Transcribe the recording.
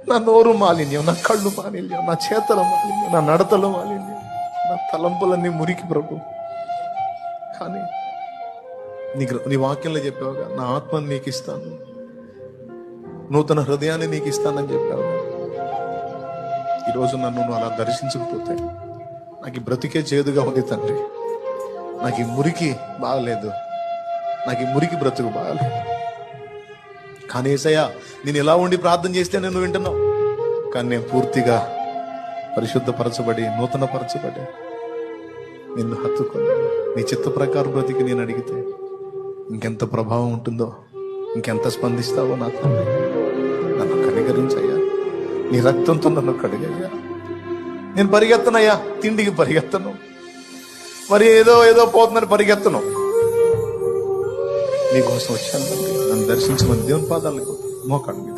నా నోరు మాలిన్యం, నా కళ్ళు మాలిన్యం, నా చేతల మాలిన్యం, నా నడతల మాలిన్యం, నా తలంపులన్నీ మురికి ప్రభు. కానీ నీ వాక్యంలో చెప్పావుగా, నా ఆత్మని నీకు ఇస్తాను, నూతన హృదయాన్ని నీకు ఇస్తానని చెప్పావు. ఈరోజు నన్ను నువ్వు అలా దర్శించకపోతే నాకు ఈ బ్రతికే చేదుగా ఉంది తండ్రి. నాకు ఈ మురికి బాగలేదు, నాకు ఈ మురికి బ్రతుకు బాగలేదు. కానీ యేసయ్యా, నేను ఎలా ఉండి ప్రార్థన చేస్తే నేను వింటున్నావు. కానీ నేను పూర్తిగా పరిశుద్ధపరచబడి నూతనపరచబడి నిన్ను హత్తుకొని నీ చిత్త ప్రకారం బ్రతికి నేను అడిగితే ఇంకెంత ప్రభావం ఉంటుందో, ఇంకెంత స్పందిస్తావో నా తండ్రి. నన్ను కనికరించయ్యా, నీ రక్తంతో నన్ను కడిగయ్యా. నేను పరిగెత్తనయ్యా, తిండికి పరిగెత్తను, మరి ఏదో పోతుందని పరిగెత్తను. నీకోసం వచ్చాను తండ్రి. నన్ను దర్శించమని దేవుని పాదాలకు మోకాళ్ళ మీద